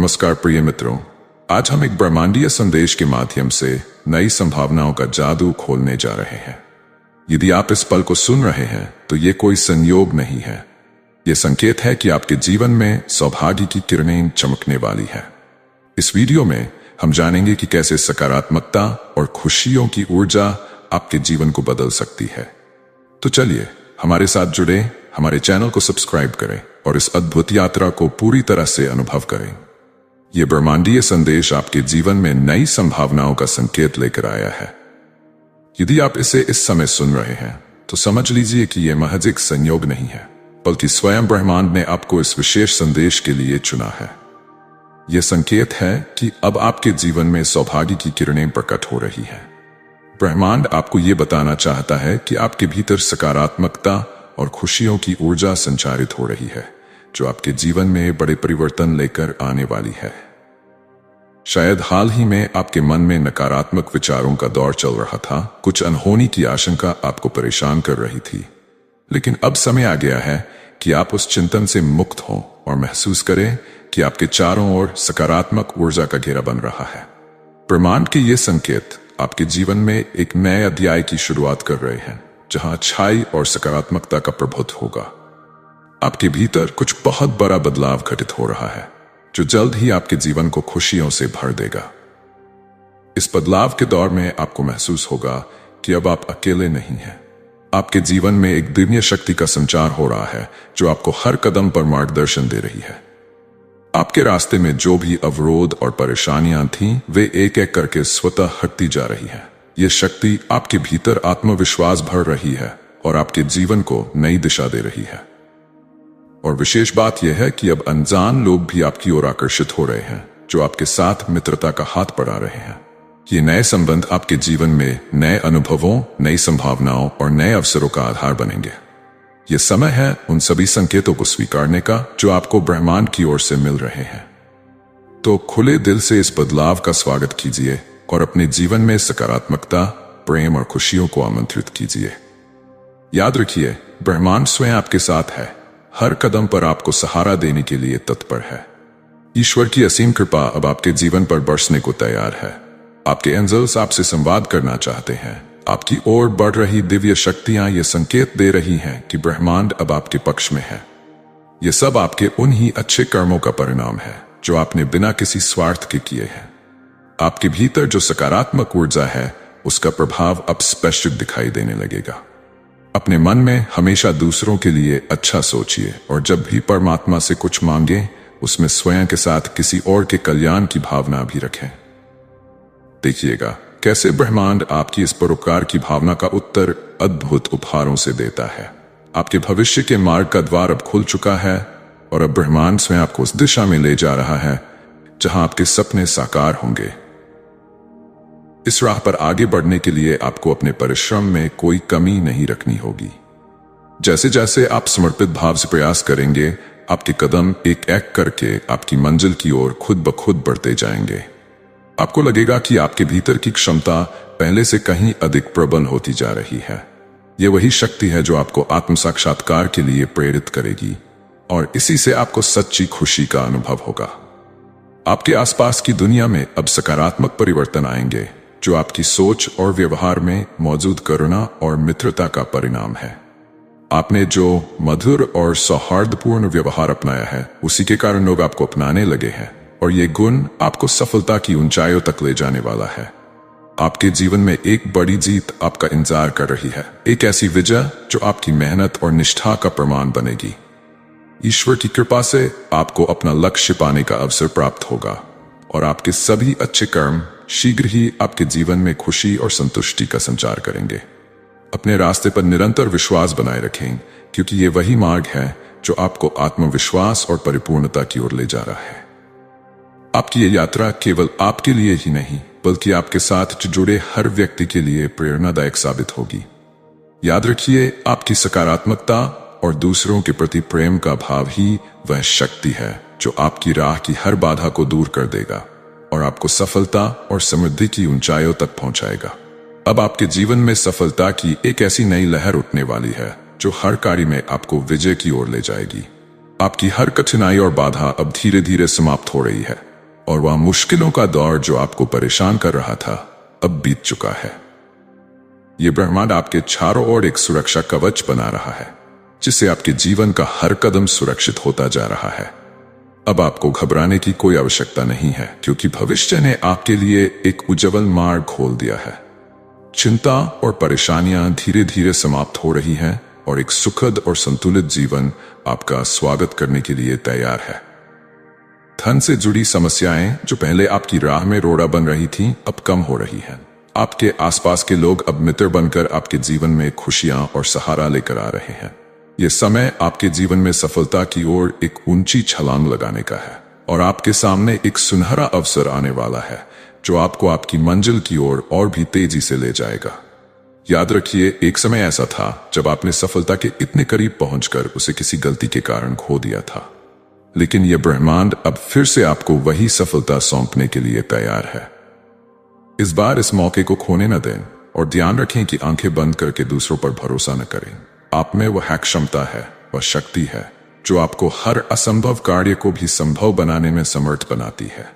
नमस्कार प्रिय मित्रों, आज हम एक ब्रह्मांडीय संदेश के माध्यम से नई संभावनाओं का जादू खोलने जा रहे हैं। यदि आप इस पल को सुन रहे हैं तो ये कोई संयोग नहीं है, ये संकेत है कि आपके जीवन में सौभाग्य की किरणें चमकने वाली है। इस वीडियो में हम जानेंगे कि कैसे सकारात्मकता और खुशियों की ऊर्जा आपके जीवन को बदल सकती है। तो चलिए हमारे साथ जुड़े, हमारे चैनल को सब्सक्राइब करें और इस अद्भुत यात्रा को पूरी तरह से अनुभव करें। ये ब्रह्मांडीय संदेश आपके जीवन में नई संभावनाओं का संकेत लेकर आया है। यदि आप इसे इस समय सुन रहे हैं तो समझ लीजिए कि यह महज एक संयोग नहीं है, बल्कि स्वयं ब्रह्मांड ने आपको इस विशेष संदेश के लिए चुना है। यह संकेत है कि अब आपके जीवन में सौभाग्य की किरणें प्रकट हो रही हैं। ब्रह्मांड आपको यह बताना चाहता है कि आपके भीतर सकारात्मकता और खुशियों की ऊर्जा संचारित हो रही है, जो आपके जीवन में बड़े परिवर्तन लेकर आने वाली है। शायद हाल ही में आपके मन में नकारात्मक विचारों का दौर चल रहा था, कुछ अनहोनी की आशंका आपको परेशान कर रही थी, लेकिन अब समय आ गया है कि आप उस चिंतन से मुक्त हों और महसूस करें कि आपके चारों ओर सकारात्मक ऊर्जा का घेरा बन रहा है। ब्रह्मांड के ये संकेत आपके जीवन में एक नए अध्याय की शुरुआत कर रहे हैं, जहां अच्छाई और सकारात्मकता का प्रभुत्व होगा। आपके भीतर कुछ बहुत बड़ा बदलाव घटित हो रहा है, जो जल्द ही आपके जीवन को खुशियों से भर देगा। इस बदलाव के दौर में आपको महसूस होगा कि अब आप अकेले नहीं हैं। आपके जीवन में एक दिव्य शक्ति का संचार हो रहा है, जो आपको हर कदम पर मार्गदर्शन दे रही है। आपके रास्ते में जो भी अवरोध और परेशानियां थीं, वे एक एक करके स्वतः हटती जा रही हैं। यह शक्ति आपके भीतर आत्मविश्वास भर रही है और आपके जीवन को नई दिशा दे रही है। और विशेष बात यह है कि अब अनजान लोग भी आपकी ओर आकर्षित हो रहे हैं, जो आपके साथ मित्रता का हाथ बढ़ा रहे हैं। ये नए संबंध आपके जीवन में नए अनुभवों, नई संभावनाओं और नए अवसरों का आधार बनेंगे। यह समय है उन सभी संकेतों को स्वीकारने का जो आपको ब्रह्मांड की ओर से मिल रहे हैं। तो खुले दिल से इस बदलाव का स्वागत कीजिए और अपने जीवन में सकारात्मकता, प्रेम और खुशियों को आमंत्रित कीजिए। याद रखिए, ब्रह्मांड स्वयं आपके साथ है, हर कदम पर आपको सहारा देने के लिए तत्पर है। ईश्वर की असीम कृपा अब आपके जीवन पर बरसने को तैयार है। आपके एंजल्स आपसे संवाद करना चाहते हैं। आपकी ओर बढ़ रही दिव्य शक्तियां ये संकेत दे रही हैं कि ब्रह्मांड अब आपके पक्ष में है। ये सब आपके उन्हीं अच्छे कर्मों का परिणाम है जो आपने बिना किसी स्वार्थ के किए हैं। आपके भीतर जो सकारात्मक ऊर्जा है, उसका प्रभाव अब स्पष्ट दिखाई देने लगेगा। अपने मन में हमेशा दूसरों के लिए अच्छा सोचिए और जब भी परमात्मा से कुछ मांगे, उसमें स्वयं के साथ किसी और के कल्याण की भावना भी रखें। देखिएगा कैसे ब्रह्मांड आपकी इस परोपकार की भावना का उत्तर अद्भुत उपहारों से देता है। आपके भविष्य के मार्ग का द्वार अब खुल चुका है और अब ब्रह्मांड स्वयं आपको उस दिशा में ले जा रहा है जहां आपके सपने साकार होंगे। इस राह पर आगे बढ़ने के लिए आपको अपने परिश्रम में कोई कमी नहीं रखनी होगी। जैसे जैसे आप समर्पित भाव से प्रयास करेंगे, आपके कदम एक एक करके आपकी मंजिल की ओर खुद ब खुद बढ़ते जाएंगे। आपको लगेगा कि आपके भीतर की क्षमता पहले से कहीं अधिक प्रबल होती जा रही है। यह वही शक्ति है जो आपको आत्म साक्षात्कार के लिए प्रेरित करेगी और इसी से आपको सच्ची खुशी का अनुभव होगा। आपके आसपास की दुनिया में अब सकारात्मक परिवर्तन आएंगे, जो आपकी सोच और व्यवहार में मौजूद करुणा और मित्रता का परिणाम है। आपने जो मधुर और सौहार्दपूर्ण व्यवहार अपनाया है, उसी के कारण लोग आपको अपनाने लगे हैं और ये गुण आपको सफलता की ऊंचाइयों तक ले जाने वाला है। आपके जीवन में एक बड़ी जीत आपका इंतजार कर रही है, एक ऐसी विजय जो आपकी मेहनत और निष्ठा का प्रमाण बनेगी। ईश्वर की कृपा से आपको अपना लक्ष्य पाने का अवसर प्राप्त होगा और आपके सभी अच्छे कर्म शीघ्र ही आपके जीवन में खुशी और संतुष्टि का संचार करेंगे। अपने रास्ते पर निरंतर विश्वास बनाए रखें, क्योंकि ये वही मार्ग है जो आपको आत्मविश्वास और परिपूर्णता की ओर ले जा रहा है। आपकी ये यात्रा केवल आपके लिए ही नहीं, बल्कि आपके साथ जुड़े हर व्यक्ति के लिए प्रेरणादायक साबित होगी। याद रखिए, आपकी सकारात्मकता और दूसरों के प्रति प्रेम का भाव ही वह शक्ति है जो आपकी राह की हर बाधा को दूर कर देगा और आपको सफलता और समृद्धि की ऊंचाइयों तक पहुंचाएगा। अब आपके जीवन में सफलता की एक ऐसी नई लहर उठने वाली है जो हर कार्य में आपको विजय की ओर ले जाएगी। आपकी हर कठिनाई और बाधा अब धीरे धीरे समाप्त हो रही है और वह मुश्किलों का दौर जो आपको परेशान कर रहा था अब बीत चुका है। ये ब्रह्मांड आपके चारों ओर एक सुरक्षा कवच बना रहा है, जिससे आपके जीवन का हर कदम सुरक्षित होता जा रहा है। अब आपको घबराने की कोई आवश्यकता नहीं है, क्योंकि भविष्य ने आपके लिए एक उज्जवल मार्ग खोल दिया है। चिंता और परेशानियां धीरे धीरे समाप्त हो रही हैं और एक सुखद और संतुलित जीवन आपका स्वागत करने के लिए तैयार है। धन से जुड़ी समस्याएं जो पहले आपकी राह में रोड़ा बन रही थीं, अब कम हो रही हैं। आपके आसपास के लोग अब मित्र बनकर आपके जीवन में खुशियां और सहारा लेकर आ रहे हैं। यह समय आपके जीवन में सफलता की ओर एक ऊंची छलांग लगाने का है और आपके सामने एक सुनहरा अवसर आने वाला है जो आपको आपकी मंजिल की ओर और भी तेजी से ले जाएगा। याद रखिए, एक समय ऐसा था जब आपने सफलता के इतने करीब पहुंचकर उसे किसी गलती के कारण खो दिया था, लेकिन यह ब्रह्मांड अब फिर से आपको वही सफलता सौंपने के लिए तैयार है। इस बार इस मौके को खोने न दें और ध्यान रखें कि आंखें बंद करके दूसरों पर भरोसा न करें। आप में वह क्षमता है, वह शक्ति है जो आपको हर असंभव कार्य को भी संभव बनाने में समर्थ बनाती है।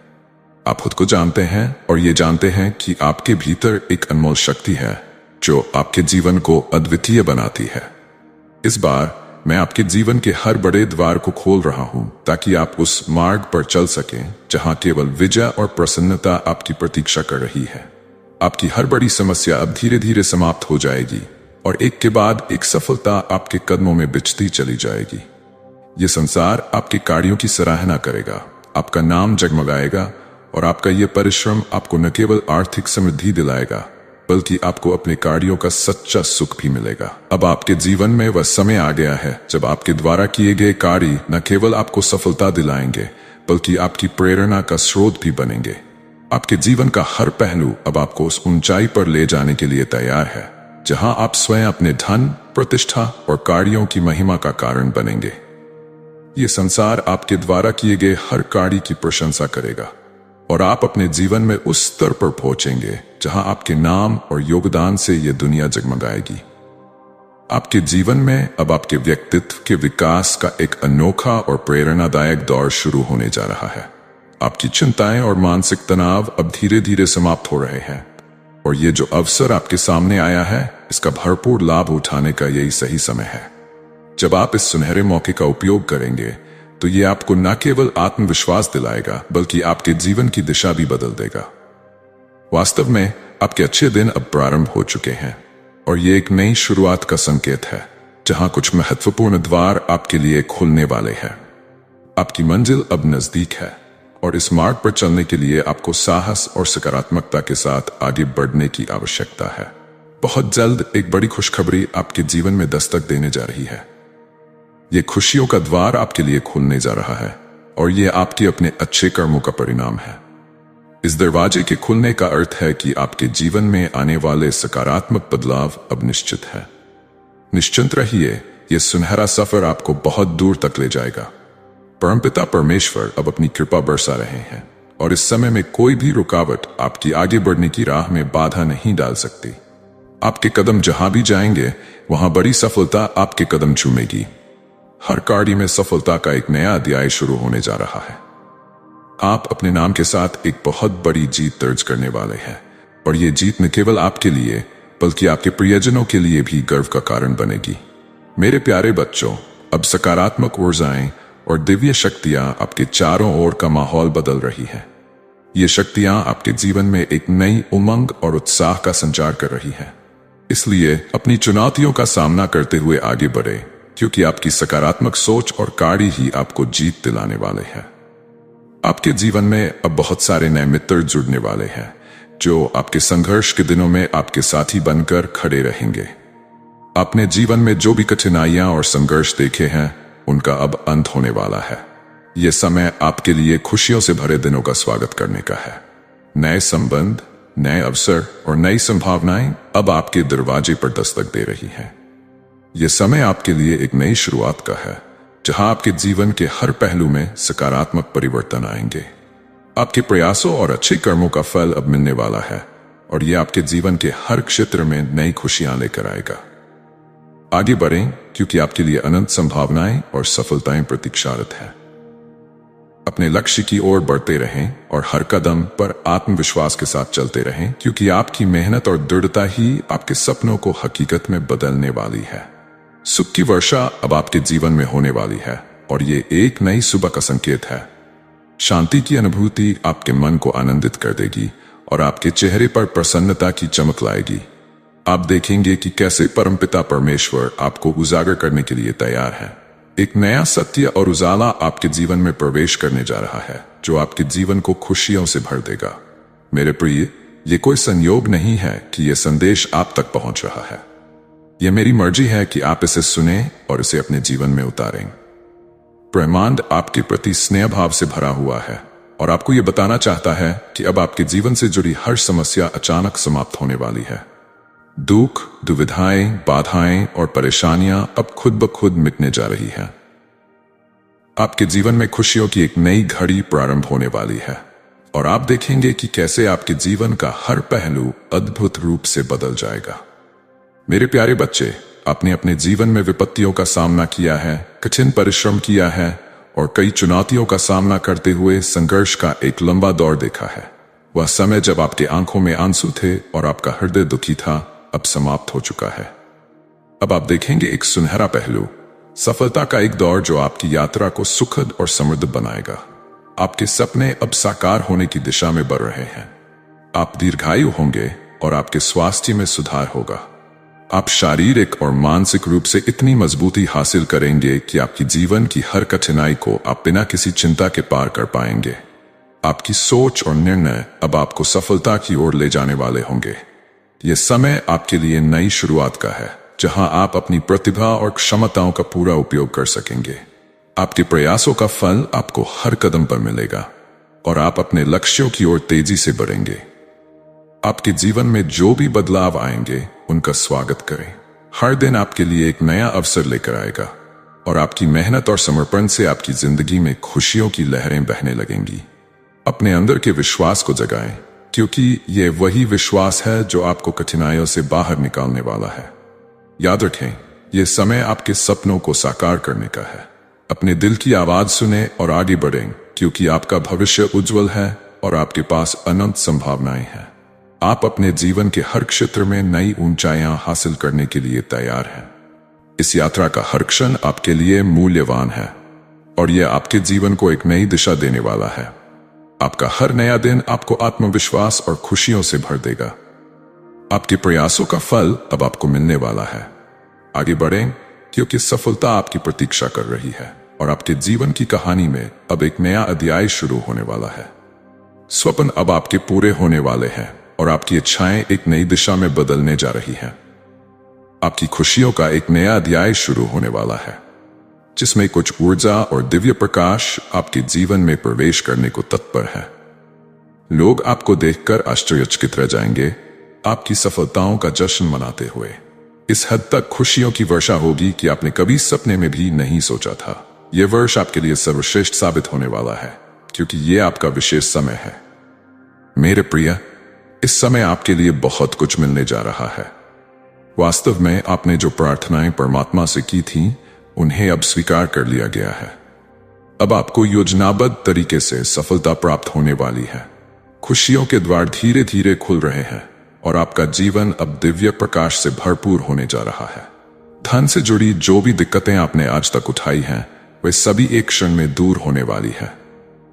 आप खुद को जानते हैं और ये जानते हैं कि आपके भीतर एक अनमोल शक्ति है जो आपके जीवन को अद्वितीय बनाती है। इस बार मैं आपके जीवन के हर बड़े द्वार को खोल रहा हूं ताकि आप उस मार्ग पर चल सकें जहां केवल विजय और प्रसन्नता आपकी प्रतीक्षा कर रही है। आपकी हर बड़ी समस्या अब धीरे धीरे समाप्त हो जाएगी और एक के बाद एक सफलता आपके कदमों में बिछती चली जाएगी। ये संसार आपके कार्यों की सराहना करेगा, आपका नाम जगमगाएगा और आपका ये परिश्रम आपको न केवल आर्थिक समृद्धि दिलाएगा बल्कि आपको अपने कार्यों का सच्चा सुख भी मिलेगा। अब आपके जीवन में वह समय आ गया है जब आपके द्वारा किए गए कार्य न केवल आपको सफलता दिलाएंगे बल्कि आपकी प्रेरणा का स्रोत भी बनेंगे। आपके जीवन का हर पहलू अब आपको उस ऊंचाई पर ले जाने के लिए तैयार है जहां आप स्वयं अपने धन, प्रतिष्ठा और कार्यों की महिमा का कारण बनेंगे। ये संसार आपके द्वारा किए गए हर कार्य की प्रशंसा करेगा और आप अपने जीवन में उस स्तर पर पहुंचेंगे जहां आपके नाम और योगदान से यह दुनिया जगमगाएगी। आपके जीवन में अब आपके व्यक्तित्व के विकास का एक अनोखा और प्रेरणादायक दौर शुरू होने जा रहा है। आपकी चिंताएं और मानसिक तनाव अब धीरे धीरे समाप्त हो रहे हैं और ये जो अवसर आपके सामने आया है, इसका भरपूर लाभ उठाने का यही सही समय है। जब आप इस सुनहरे मौके का उपयोग करेंगे तो ये आपको न केवल आत्मविश्वास दिलाएगा बल्कि आपके जीवन की दिशा भी बदल देगा। वास्तव में आपके अच्छे दिन अब प्रारंभ हो चुके हैं और ये एक नई शुरुआत का संकेत है जहां कुछ महत्वपूर्ण द्वार आपके लिए खुलने वाले हैं। आपकी मंजिल अब नजदीक है और इस मार्ग पर चलने के लिए आपको साहस और सकारात्मकता के साथ आगे बढ़ने की आवश्यकता है। बहुत जल्द एक बड़ी खुशखबरी आपके जीवन में दस्तक देने जा रही है। ये खुशियों का द्वार आपके लिए खुलने जा रहा है और ये आपके अपने अच्छे कर्मों का परिणाम है। इस दरवाजे के खुलने का अर्थ है कि आपके जीवन में आने वाले सकारात्मक बदलाव अब निश्चित है। निश्चिंत रहिए, यह सुनहरा सफर आपको बहुत दूर तक ले जाएगा। परमपिता परमेश्वर अब अपनी कृपा बरसा रहे हैं और इस समय में कोई भी रुकावट आपकी आगे बढ़ने की राह में बाधा नहीं डाल सकती। आपके कदम जहां भी जाएंगे वहां बड़ी सफलता आपके कदम चूमेगी। हर कार्य में सफलता का एक नया अध्याय शुरू होने जा रहा है। आप अपने नाम के साथ एक बहुत बड़ी जीत दर्ज करने वाले हैं और ये जीत न केवल आपके लिए बल्कि आपके प्रियजनों के लिए भी गर्व का कारण बनेगी। मेरे प्यारे बच्चों, अब सकारात्मक ऊर्जाएं और दिव्य शक्तियां आपके चारों ओर का माहौल बदल रही हैं। ये शक्तियां आपके जीवन में एक नई उमंग और उत्साह का संचार कर रही हैं। इसलिए अपनी चुनौतियों का सामना करते हुए आगे बढ़े, क्योंकि आपकी सकारात्मक सोच और कार्य ही आपको जीत दिलाने वाले हैं। आपके जीवन में अब बहुत सारे नए मित्र जुड़ने वाले हैं जो आपके संघर्ष के दिनों में आपके साथी बनकर खड़े रहेंगे। आपने जीवन में जो भी कठिनाइयां और संघर्ष देखे हैं उनका अब अंत होने वाला है। यह समय आपके लिए खुशियों से भरे दिनों का स्वागत करने का है। नए संबंध, नए अवसर और नई संभावनाएं अब आपके दरवाजे पर दस्तक दे रही हैं। यह समय आपके लिए एक नई शुरुआत का है जहां आपके जीवन के हर पहलू में सकारात्मक परिवर्तन आएंगे। आपके प्रयासों और अच्छे कर्मों का फल अब मिलने वाला है और यह आपके जीवन के हर क्षेत्र में नई खुशियां लेकर आएगा। आगे बढ़ें, क्योंकि आपके लिए अनंत संभावनाएं और सफलताएं प्रतीक्षारत हैं। अपने लक्ष्य की ओर बढ़ते रहें और हर कदम पर आत्मविश्वास के साथ चलते रहें, क्योंकि आपकी मेहनत और दृढ़ता ही आपके सपनों को हकीकत में बदलने वाली है। सुख की वर्षा अब आपके जीवन में होने वाली है और ये एक नई सुबह का संकेत है। शांति की अनुभूति आपके मन को आनंदित कर देगी और आपके चेहरे पर प्रसन्नता की चमक लाएगी। आप देखेंगे कि कैसे परमपिता परमेश्वर आपको उजागर करने के लिए तैयार है। एक नया सत्य और उजाला आपके जीवन में प्रवेश करने जा रहा है, जो आपके जीवन को खुशियों से भर देगा। मेरे प्रिय, ये कोई संयोग नहीं है कि यह संदेश आप तक पहुंच रहा है। यह मेरी मर्जी है कि आप इसे सुने और इसे अपने जीवन में उतारें। ब्रह्मांड आपके प्रति स्नेह भाव से भरा हुआ है और आपको यह बताना चाहता है कि अब आपके जीवन से जुड़ी हर समस्या अचानक समाप्त होने वाली है। दुख, दुविधाएं, बाधाएं और परेशानियां अब खुद ब खुद मिटने जा रही हैं। आपके जीवन में खुशियों की एक नई घड़ी प्रारंभ होने वाली है और आप देखेंगे कि कैसे आपके जीवन का हर पहलू अद्भुत रूप से बदल जाएगा। मेरे प्यारे बच्चे, आपने अपने जीवन में विपत्तियों का सामना किया है, कठिन परिश्रम किया है और कई चुनौतियों का सामना करते हुए संघर्ष का एक लंबा दौर देखा है। वह समय जब आपकी आंखों में आंसू थे और आपका हृदय दुखी था, अब समाप्त हो चुका है। अब आप देखेंगे एक सुनहरा पहलू, सफलता का एक दौर जो आपकी यात्रा को सुखद और समृद्ध बनाएगा। आपके सपने अब साकार होने की दिशा में बढ़ रहे हैं। आप दीर्घायु होंगे और आपके स्वास्थ्य में सुधार होगा। आप शारीरिक और मानसिक रूप से इतनी मजबूती हासिल करेंगे कि आपकी जीवन की हर कठिनाई को आप बिना किसी चिंता के पार कर पाएंगे। आपकी सोच और निर्णय अब आपको सफलता की ओर ले जाने वाले होंगे। यह समय आपके लिए नई शुरुआत का है, जहां आप अपनी प्रतिभा और क्षमताओं का पूरा उपयोग कर सकेंगे। आपके प्रयासों का फल आपको हर कदम पर मिलेगा और आप अपने लक्ष्यों की ओर तेजी से बढ़ेंगे। आपके जीवन में जो भी बदलाव आएंगे, उनका स्वागत करें। हर दिन आपके लिए एक नया अवसर लेकर आएगा और आपकी मेहनत और समर्पण से आपकी जिंदगी में खुशियों की लहरें बहने लगेंगी। अपने अंदर के विश्वास को जगाएं, क्योंकि यह वही विश्वास है जो आपको कठिनाइयों से बाहर निकालने वाला है। याद रखें, यह समय आपके सपनों को साकार करने का है। अपने दिल की आवाज सुने और आगे बढ़ें, क्योंकि आपका भविष्य उज्जवल है और आपके पास अनंत संभावनाएं हैं। आप अपने जीवन के हर क्षेत्र में नई ऊंचाइयां हासिल करने के लिए तैयार हैं। इस यात्रा का हर क्षण आपके लिए मूल्यवान है और यह आपके जीवन को एक नई दिशा देने वाला है। आपका हर नया दिन आपको आत्मविश्वास और खुशियों से भर देगा। आपके प्रयासों का फल अब आपको मिलने वाला है। आगे बढ़ें, क्योंकि सफलता आपकी प्रतीक्षा कर रही है और आपके जीवन की कहानी में अब एक नया अध्याय शुरू होने वाला है। स्वप्न अब आपके पूरे होने वाले हैं और आपकी इच्छाएं एक नई दिशा में बदलने जा रही हैं। आपकी खुशियों का एक नया अध्याय शुरू होने वाला है, जिसमें कुछ ऊर्जा और दिव्य प्रकाश आपके जीवन में प्रवेश करने को तत्पर है। लोग आपको देखकर आश्चर्यचकित रह जाएंगे, आपकी सफलताओं का जश्न मनाते हुए। इस हद तक खुशियों की वर्षा होगी कि आपने कभी सपने में भी नहीं सोचा था। यह वर्ष आपके लिए सर्वश्रेष्ठ साबित होने वाला है, क्योंकि यह आपका विशेष समय है। मेरे प्रिय, इस समय आपके लिए बहुत कुछ मिलने जा रहा है। वास्तव में आपने जो प्रार्थनाएं परमात्मा से की थीं, उन्हें अब स्वीकार कर लिया गया है। अब आपको योजनाबद्ध तरीके से सफलता प्राप्त होने वाली है। खुशियों के द्वार धीरे धीरे खुल रहे हैं और आपका जीवन अब दिव्य प्रकाश से भरपूर होने जा रहा है। धन से जुड़ी जो भी दिक्कतें आपने आज तक उठाई हैं, वे सभी एक क्षण में दूर होने वाली है।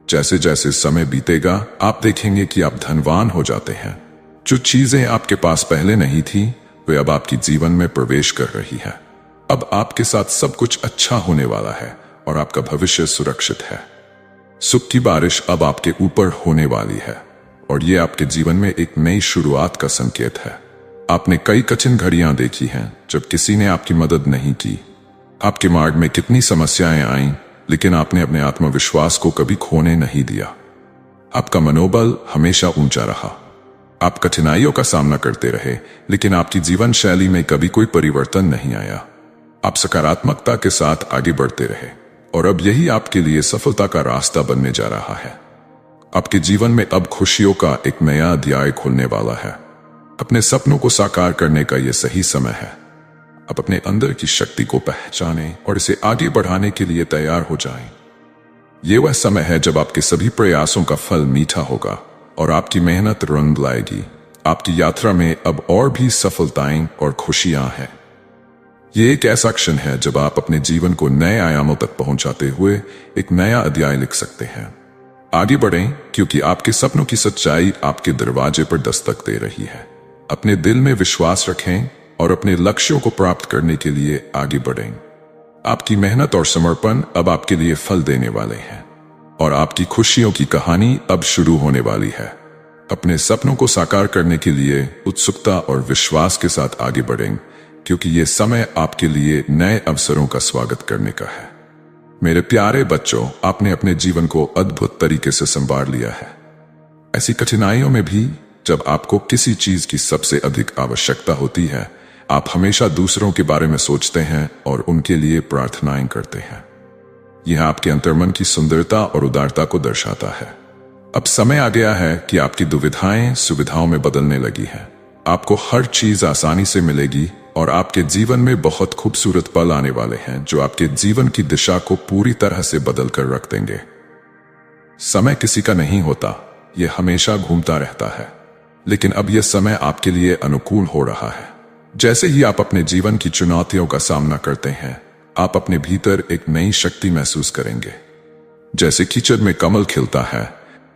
जैसे जैसे समय बीतेगा, आप देखेंगे कि आप धनवान हो जाते हैं। जो चीजें आपके पास पहले नहीं थी, वे अब आपकी जीवन में प्रवेश कर रही है। अब आपके साथ सब कुछ अच्छा होने वाला है और आपका भविष्य सुरक्षित है। सुख की बारिश अब आपके ऊपर होने वाली है और ये आपके जीवन में एक नई शुरुआत का संकेत है। आपने कई कठिन घड़ियां देखी हैं जब किसी ने आपकी मदद नहीं की। आपके मार्ग में कितनी समस्याएं आईं, लेकिन आपने अपने आत्मविश्वास को कभी खोने नहीं दिया। आपका मनोबल हमेशा ऊंचा रहा। आप कठिनाइयों का सामना करते रहे, लेकिन आपकी जीवन शैली में कभी कोई परिवर्तन नहीं आया। आप सकारात्मकता के साथ आगे बढ़ते रहे और अब यही आपके लिए सफलता का रास्ता बनने जा रहा है। आपके जीवन में अब खुशियों का एक नया अध्याय खुलने वाला है। अपने सपनों को साकार करने का यह सही समय है। आप अपने अंदर की शक्ति को पहचानें और इसे आगे बढ़ाने के लिए तैयार हो जाएं। ये वह समय है जब आपके सभी प्रयासों का फल मीठा होगा और आपकी मेहनत रंग लाएगी। आपकी यात्रा में अब और भी सफलताएं और खुशियां हैं। ये एक ऐसा क्षण है जब आप अपने जीवन को नए आयामों तक पहुंचाते हुए एक नया अध्याय लिख सकते हैं। आगे बढ़ें, क्योंकि आपके सपनों की सच्चाई आपके दरवाजे पर दस्तक दे रही है। अपने दिल में विश्वास रखें और अपने लक्ष्यों को प्राप्त करने के लिए आगे बढ़ें। आपकी मेहनत और समर्पण अब आपके लिए फल देने वाले हैं और आपकी खुशियों की कहानी अब शुरू होने वाली है। अपने सपनों को साकार करने के लिए उत्सुकता और विश्वास के साथ आगे बढ़ें, क्योंकि ये समय आपके लिए नए अवसरों का स्वागत करने का है। मेरे प्यारे बच्चों, आपने अपने जीवन को अद्भुत तरीके से संभाल लिया है। ऐसी कठिनाइयों में भी जब आपको किसी चीज की सबसे अधिक आवश्यकता होती है, आप हमेशा दूसरों के बारे में सोचते हैं और उनके लिए प्रार्थनाएं करते हैं। यह आपके अंतर्मन की सुंदरता और उदारता को दर्शाता है। अब समय आ गया है कि आपकी दुविधाएं सुविधाओं में बदलने लगी हैं। आपको हर चीज आसानी से मिलेगी और आपके जीवन में बहुत खूबसूरत पल आने वाले हैं जो आपके जीवन की दिशा को पूरी तरह से बदल कर रख देंगे। समय किसी का नहीं होता, यह हमेशा घूमता रहता है, लेकिन अब यह समय आपके लिए अनुकूल हो रहा है। जैसे ही आप अपने जीवन की चुनौतियों का सामना करते हैं, आप अपने भीतर एक नई शक्ति महसूस करेंगे। जैसे कीचड़ में कमल खिलता है,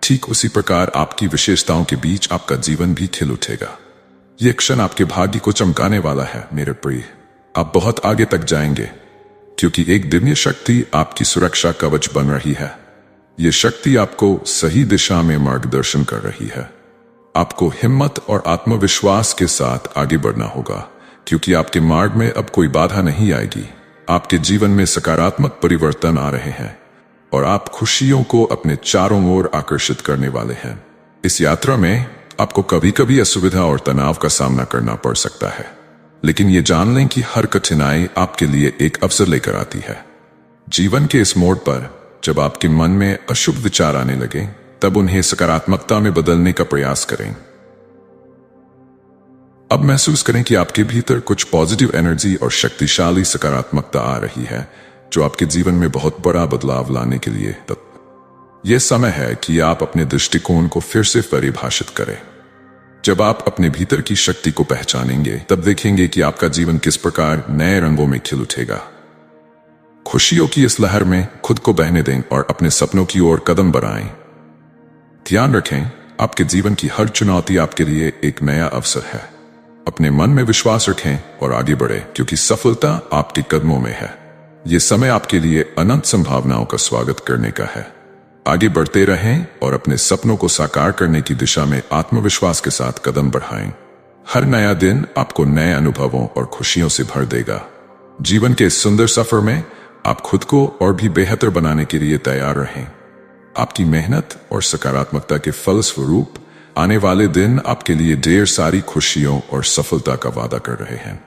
ठीक उसी प्रकार आपकी विशेषताओं के बीच आपका जीवन भी खिल उठेगा। यह क्षण आपके भाग्य को चमकाने वाला है मेरे प्रिय। आप बहुत आगे तक जाएंगे, क्योंकि एक दिव्य शक्ति आपकी सुरक्षा कवच बन रही है। यह शक्ति आपको सही दिशा में मार्गदर्शन कर रही है। आपको हिम्मत और आत्मविश्वास के साथ आगे बढ़ना होगा, क्योंकि आपके मार्ग में अब कोई बाधा नहीं आएगी। आपके जीवन में सकारात्मक परिवर्तन आ रहे हैं और आप खुशियों को अपने चारों ओर आकर्षित करने वाले हैं। इस यात्रा में आपको कभी कभी असुविधा और तनाव का सामना करना पड़ सकता है, लेकिन ये जान लें कि हर कठिनाई आपके लिए एक अवसर लेकर आती है। जीवन के इस मोड़ पर जब आपके मन में अशुभ विचार आने लगे, तब उन्हें सकारात्मकता में बदलने का प्रयास करें। अब महसूस करें कि आपके भीतर कुछ पॉजिटिव एनर्जी और शक्तिशाली सकारात्मकता आ रही है, जो आपके जीवन में बहुत बड़ा बदलाव लाने के लिए यह समय है कि आप अपने दृष्टिकोण को फिर से परिभाषित करें। जब आप अपने भीतर की शक्ति को पहचानेंगे, तब देखेंगे कि आपका जीवन किस प्रकार नए रंगों में खिल उठेगा। खुशियों की इस लहर में खुद को बहने दें और अपने सपनों की ओर कदम बढ़ाएं। ध्यान रखें, आपके जीवन की हर चुनौती आपके लिए एक नया अवसर है। अपने मन में विश्वास रखें और आगे बढ़े, क्योंकि सफलता आपके कदमों में है। यह समय आपके लिए अनंत संभावनाओं का स्वागत करने का है। आगे बढ़ते रहें और अपने सपनों को साकार करने की दिशा में आत्मविश्वास के साथ कदम बढ़ाएं। हर नया दिन आपको नए अनुभवों और खुशियों से भर देगा। जीवन के इस सुंदर सफर में आप खुद को और भी बेहतर बनाने के लिए तैयार रहें। आपकी मेहनत और सकारात्मकता के फलस्वरूप आने वाले दिन आपके लिए ढेर सारी खुशियों और सफलता का वादा कर रहे हैं।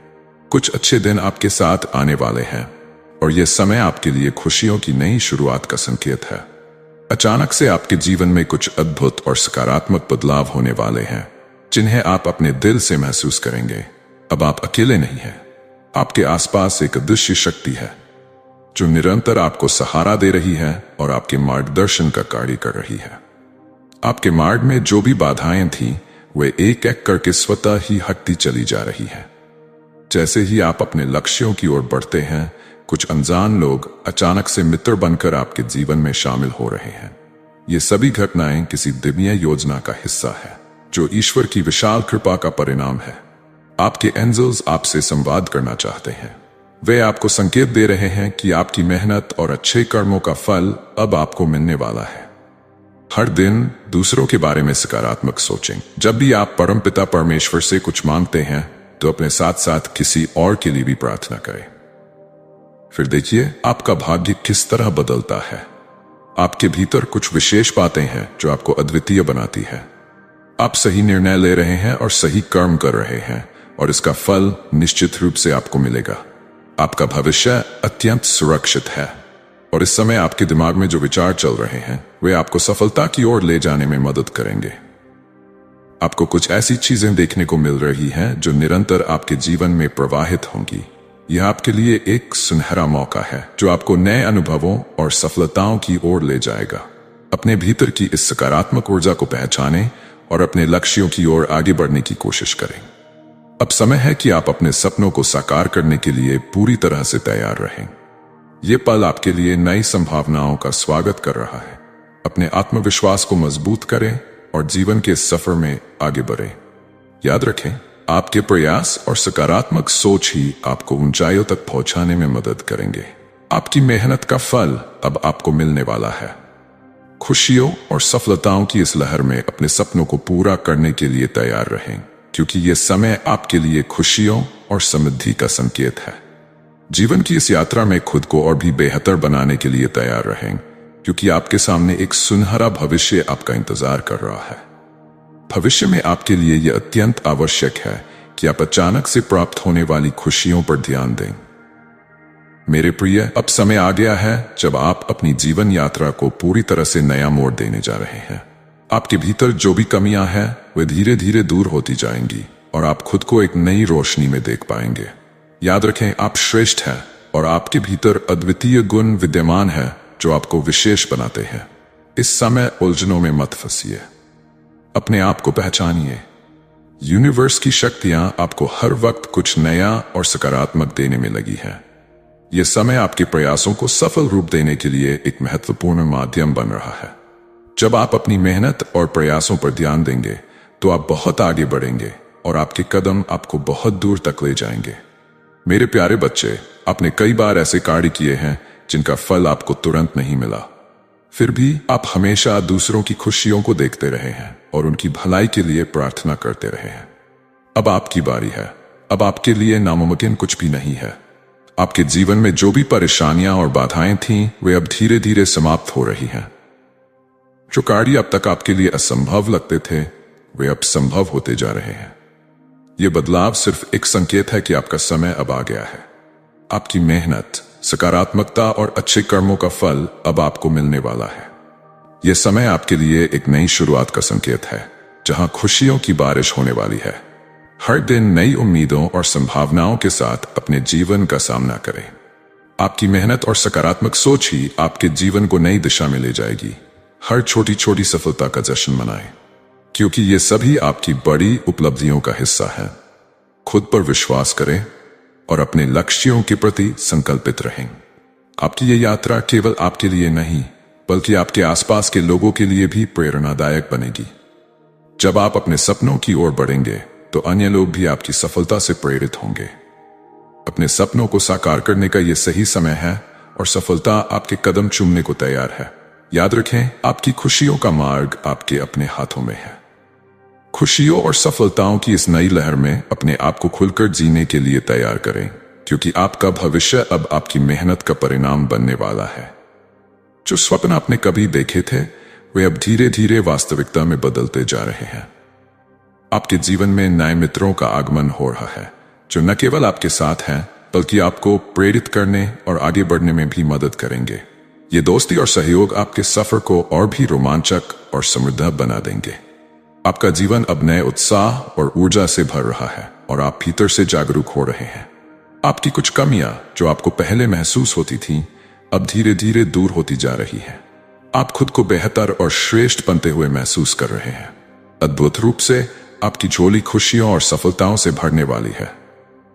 कुछ अच्छे दिन आपके साथ आने वाले हैं और यह समय आपके लिए खुशियों की नई शुरुआत का संकेत है। अचानक से आपके जीवन में कुछ अद्भुत और सकारात्मक बदलाव होने वाले हैं, जिन्हें आप अपने दिल से महसूस करेंगे। अब आप अकेले नहीं हैं। आपके आसपास एक अदृश्य शक्ति है जो निरंतर आपको सहारा दे रही है और आपके मार्गदर्शन का कार्य कर रही है। आपके मार्ग में जो भी बाधाएं थीं, वे एक एक करके स्वतः ही हटती चली जा रही हैं। जैसे ही आप अपने लक्ष्यों की ओर बढ़ते हैं, कुछ अनजान लोग अचानक से मित्र बनकर आपके जीवन में शामिल हो रहे हैं। ये सभी घटनाएं किसी दिव्य योजना का हिस्सा है, जो ईश्वर की विशाल कृपा का परिणाम है। आपके एंजल्स आपसे संवाद करना चाहते हैं। वे आपको संकेत दे रहे हैं कि आपकी मेहनत और अच्छे कर्मों का फल अब आपको मिलने वाला है। हर दिन दूसरों के बारे में सकारात्मक सोचें। जब भी आप परमपिता परमेश्वर से कुछ मांगते हैं, तो अपने साथ साथ किसी और के लिए भी प्रार्थना करें। फिर देखिए आपका भाग्य किस तरह बदलता है। आपके भीतर कुछ विशेष बातें हैं जो आपको अद्वितीय बनाती है। आप सही निर्णय ले रहे हैं और सही कर्म कर रहे हैं, और इसका फल निश्चित रूप से आपको मिलेगा। आपका भविष्य अत्यंत सुरक्षित है, और इस समय आपके दिमाग में जो विचार चल रहे हैं, वे आपको सफलता की ओर ले जाने में मदद करेंगे। आपको कुछ ऐसी चीजें देखने को मिल रही हैं जो निरंतर आपके जीवन में प्रवाहित होंगी। यह आपके लिए एक सुनहरा मौका है जो आपको नए अनुभवों और सफलताओं की ओर ले जाएगा। अपने भीतर की इस सकारात्मक ऊर्जा को पहचानें और अपने लक्ष्यों की ओर आगे बढ़ने की कोशिश करें। अब समय है कि आप अपने सपनों को साकार करने के लिए पूरी तरह से तैयार रहें। ये पल आपके लिए नई संभावनाओं का स्वागत कर रहा है। अपने आत्मविश्वास को मजबूत करें और जीवन के सफर में आगे बढ़ें। याद रखें, आपके प्रयास और सकारात्मक सोच ही आपको ऊंचाइयों तक पहुंचाने में मदद करेंगे। आपकी मेहनत का फल अब आपको मिलने वाला है। खुशियों और सफलताओं की इस लहर में अपने सपनों को पूरा करने के लिए तैयार रहें, क्योंकि यह समय आपके लिए खुशियों और समृद्धि का संकेत है। जीवन की इस यात्रा में खुद को और भी बेहतर बनाने के लिए तैयार रहें, क्योंकि आपके सामने एक सुनहरा भविष्य आपका इंतजार कर रहा है। भविष्य में आपके लिए यह अत्यंत आवश्यक है कि आप अचानक से प्राप्त होने वाली खुशियों पर ध्यान दें। मेरे प्रिय, अब समय आ गया है जब आप अपनी जीवन यात्रा को पूरी तरह से नया मोड़ देने जा रहे हैं। आपके भीतर जो भी कमियां हैं वे धीरे धीरे दूर होती जाएंगी और आप खुद को एक नई रोशनी में देख पाएंगे। याद रखें, आप श्रेष्ठ हैं और आपके भीतर अद्वितीय गुण विद्यमान है जो आपको विशेष बनाते हैं। इस समय उलझनों में मत फंसिए, अपने आप को पहचानिए। यूनिवर्स की शक्तियां आपको हर वक्त कुछ नया और सकारात्मक देने में लगी है। यह समय आपके प्रयासों को सफल रूप देने के लिए एक महत्वपूर्ण माध्यम बन रहा है। जब आप अपनी मेहनत और प्रयासों पर ध्यान देंगे तो आप बहुत आगे बढ़ेंगे और आपके कदम आपको बहुत दूर तक ले जाएंगे। मेरे प्यारे बच्चे, आपने कई बार ऐसे कार्य किए हैं जिनका फल आपको तुरंत नहीं मिला। फिर भी आप हमेशा दूसरों की खुशियों को देखते रहे हैं और उनकी भलाई के लिए प्रार्थना करते रहे हैं। अब आपकी बारी है। अब आपके लिए नामुमकिन कुछ भी नहीं है। आपके जीवन में जो भी परेशानियां और बाधाएं थीं, वे अब धीरे धीरे समाप्त हो रही हैं। जो कार्य अब तक आपके लिए असंभव लगते थे, वे अब संभव होते जा रहे हैं। यह बदलाव सिर्फ एक संकेत है कि आपका समय अब आ गया है। आपकी मेहनत, सकारात्मकता और अच्छे कर्मों का फल अब आपको मिलने वाला है। यह समय आपके लिए एक नई शुरुआत का संकेत है, जहां खुशियों की बारिश होने वाली है। हर दिन नई उम्मीदों और संभावनाओं के साथ अपने जीवन का सामना करें। आपकी मेहनत और सकारात्मक सोच ही आपके जीवन को नई दिशा में ले जाएगी। हर छोटी छोटी सफलता का जश्न मनाएं, क्योंकि ये सभी आपकी बड़ी उपलब्धियों का हिस्सा है। खुद पर विश्वास करें और अपने लक्ष्यों के प्रति संकल्पित रहें। आपकी ये यात्रा केवल आपके लिए नहीं, बल्कि आपके आसपास के लोगों के लिए भी प्रेरणादायक बनेगी। जब आप अपने सपनों की ओर बढ़ेंगे तो अन्य लोग भी आपकी सफलता से प्रेरित होंगे। अपने सपनों को साकार करने का यह सही समय है और सफलता आपके कदम चूमने को तैयार है। याद रखें, आपकी खुशियों का मार्ग आपके अपने हाथों में है। खुशियों और सफलताओं की इस नई लहर में अपने आप को खुलकर जीने के लिए तैयार करें, क्योंकि आपका भविष्य अब आपकी मेहनत का परिणाम बनने वाला है। जो स्वप्न आपने कभी देखे थे, वे अब धीरे धीरे वास्तविकता में बदलते जा रहे हैं। आपके जीवन में नए मित्रों का आगमन हो रहा है, जो न केवल आपके साथ हैं, बल्कि आपको प्रेरित करने और आगे बढ़ने में भी मदद करेंगे। ये दोस्ती और सहयोग आपके सफर को और भी रोमांचक और समृद्ध बना देंगे। आपका जीवन अब नए उत्साह और ऊर्जा से भर रहा है और आप भीतर से जागरूक हो रहे हैं। आपकी कुछ कमियां जो आपको पहले महसूस होती थीं, अब धीरे धीरे दूर होती जा रही हैं। आप खुद को बेहतर और श्रेष्ठ बनते हुए महसूस कर रहे हैं। अद्भुत रूप से आपकी झोली खुशियों और सफलताओं से भरने वाली है।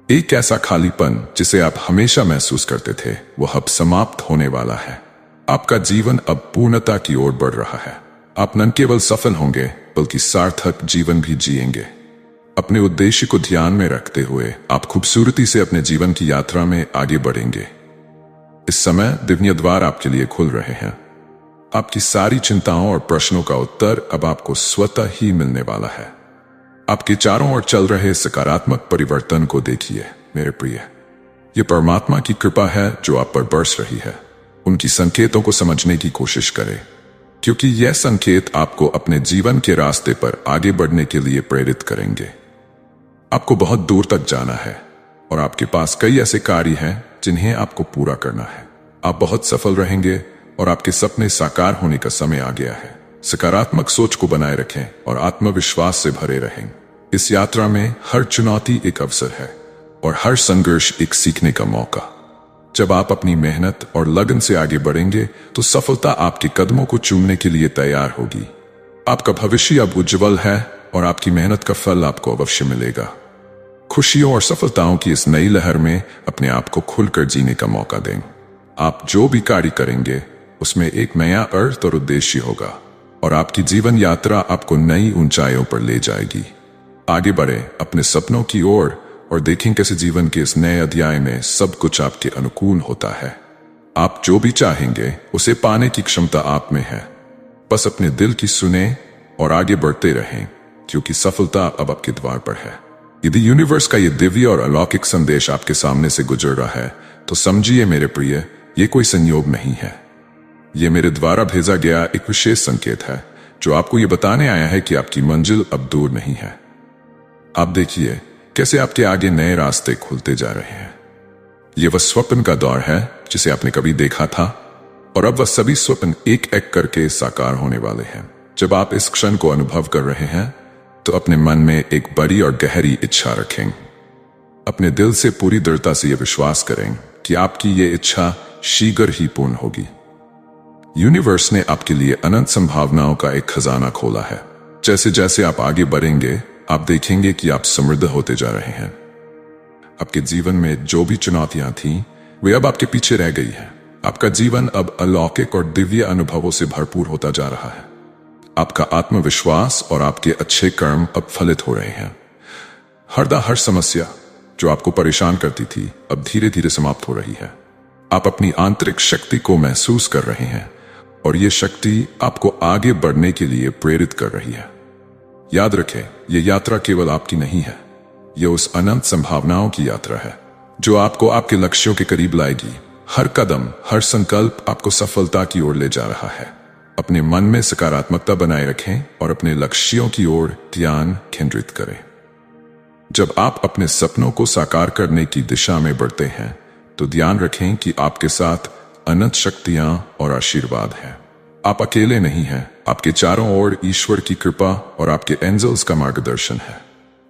एक ऐसा खालीपन जिसे आप हमेशा महसूस करते थे, वह अब समाप्त होने वाला है। आपका जीवन अब पूर्णता की ओर बढ़ रहा है। आप न केवल सफल होंगे, बल्कि सार्थक जीवन भी जिएंगे। अपने उद्देश्य को ध्यान में रखते हुए आप खूबसूरती से अपने जीवन की यात्रा में आगे बढ़ेंगे। इस समय दिव्य द्वार आपके लिए खुल रहे हैं। आपकी सारी चिंताओं और प्रश्नों का उत्तर अब आपको स्वतः ही मिलने वाला है। आपके चारों ओर चल रहे सकारात्मक परिवर्तन को देखिए मेरे प्रिय। यह परमात्मा की कृपा है जो आप पर बरस रही है। उनकी संकेतों को समझने की कोशिश करें, क्योंकि यह संकेत आपको अपने जीवन के रास्ते पर आगे बढ़ने के लिए प्रेरित करेंगे। आपको बहुत दूर तक जाना है और आपके पास कई ऐसे कार्य हैं जिन्हें आपको पूरा करना है। आप बहुत सफल रहेंगे और आपके सपने साकार होने का समय आ गया है। सकारात्मक सोच को बनाए रखें और आत्मविश्वास से भरे रहें। इस यात्रा में हर चुनौती एक अवसर है और हर संघर्ष एक सीखने का मौका। जब आप अपनी मेहनत और लगन से आगे बढ़ेंगे तो सफलता आपके कदमों को चूमने के लिए तैयार होगी। आपका भविष्य अब उज्जवल है और आपकी मेहनत का फल आपको अवश्य मिलेगा। खुशियों और सफलताओं की इस नई लहर में अपने आप को खुलकर जीने का मौका दें। आप जो भी कार्य करेंगे उसमें एक नया अर्थ और उद्देश्य होगा और आपकी जीवन यात्रा आपको नई ऊंचाइयों पर ले जाएगी। आगे बढ़े अपने सपनों की ओर और देखें कैसे जीवन के इस नए अध्याय में सब कुछ आपके अनुकूल होता है। आप जो भी चाहेंगे उसे पाने की क्षमता आप में है। बस अपने दिल की सुने और आगे बढ़ते रहें, क्योंकि सफलता अब आपके द्वार पर है। यदि यूनिवर्स का ये दिव्य और अलौकिक संदेश आपके सामने से गुजर रहा है तो समझिए मेरे प्रिय, ये कोई संयोग नहीं है। ये मेरे द्वारा भेजा गया एक विशेष संकेत है जो आपको ये बताने आया है कि आपकी मंजिल अब दूर नहीं है। आप देखिए कैसे आपके आगे नए रास्ते खुलते जा रहे हैं। ये वह स्वप्न का दौर है जिसे आपने कभी देखा था और अब वह सभी स्वप्न एक एक करके साकार होने वाले हैं। जब आप इस क्षण को अनुभव कर रहे हैं तो अपने मन में एक बड़ी और गहरी इच्छा रखें। अपने दिल से पूरी दृढ़ता से यह विश्वास करें कि आपकी ये इच्छा शीघ्र ही पूर्ण होगी। यूनिवर्स ने आपके लिए अनंत संभावनाओं का एक खजाना खोला है। जैसे जैसे आप आगे बढ़ेंगे आप देखेंगे कि आप समृद्ध होते जा रहे हैं। आपके जीवन में जो भी चुनौतियां थीं वे अब आपके पीछे रह गई हैं। आपका जीवन अब अलौकिक और दिव्य अनुभवों से भरपूर होता जा रहा है। आपका आत्मविश्वास और आपके अच्छे कर्म अब फलित हो रहे हैं। हर समस्या जो आपको परेशान करती थी अब धीरे धीरे समाप्त हो रही है। आप अपनी आंतरिक शक्ति को महसूस कर रहे हैं और ये शक्ति आपको आगे बढ़ने के लिए प्रेरित कर रही है। याद रखें, यह यात्रा केवल आपकी नहीं है, यह उस अनंत संभावनाओं की यात्रा है जो आपको आपके लक्ष्यों के करीब लाएगी। हर कदम, हर संकल्प आपको सफलता की ओर ले जा रहा है। अपने मन में सकारात्मकता बनाए रखें और अपने लक्ष्यों की ओर ध्यान केंद्रित करें। जब आप अपने सपनों को साकार करने की दिशा में बढ़ते हैं तो ध्यान रखें कि आपके साथ अनंत शक्तियां और आशीर्वाद हैं। आप अकेले नहीं हैं, आपके चारों ओर ईश्वर की कृपा और आपके एंजल्स का मार्गदर्शन है।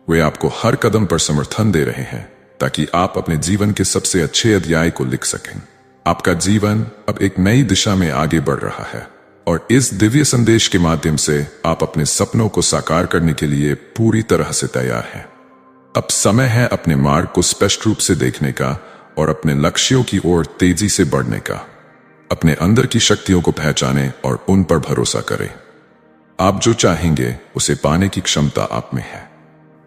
वे आपको हर कदम पर समर्थन दे रहे हैं ताकि आप अपने जीवन के सबसे अच्छे अध्याय को लिख सकें। आपका जीवन अब एक नई दिशा में आगे बढ़ रहा है और इस दिव्य संदेश के माध्यम से आप अपने सपनों को साकार करने के लिए पूरी तरह से तैयार हैं। अब समय है अपने मार्ग को स्पष्ट रूप से देखने का और अपने लक्ष्यों की ओर तेजी से बढ़ने का। अपने अंदर की शक्तियों को पहचानें और उन पर भरोसा करें। आप जो चाहेंगे उसे पाने की क्षमता आप में है।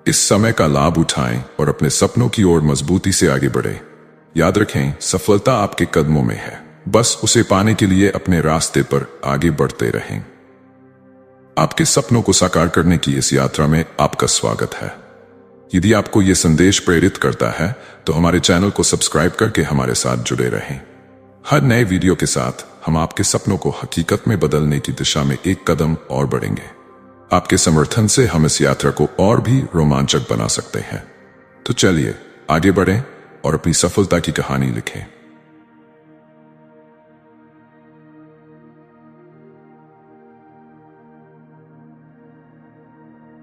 इस समय का लाभ उठाएं और अपने सपनों की ओर मजबूती से आगे बढ़ें। याद रखें, सफलता आपके कदमों में है, बस उसे पाने के लिए अपने रास्ते पर आगे बढ़ते रहें। आपके सपनों को साकार करने की इस यात्रा में आपका स्वागत है। यदि आपको यह संदेश प्रेरित करता है तो हमारे चैनल को सब्सक्राइब करके हमारे साथ जुड़े रहें। हर नए वीडियो के साथ हम आपके सपनों को हकीकत में बदलने की दिशा में एक कदम और बढ़ेंगे। आपके समर्थन से हम इस यात्रा को और भी रोमांचक बना सकते हैं। तो चलिए आगे बढ़ें और अपनी सफलता की कहानी लिखें।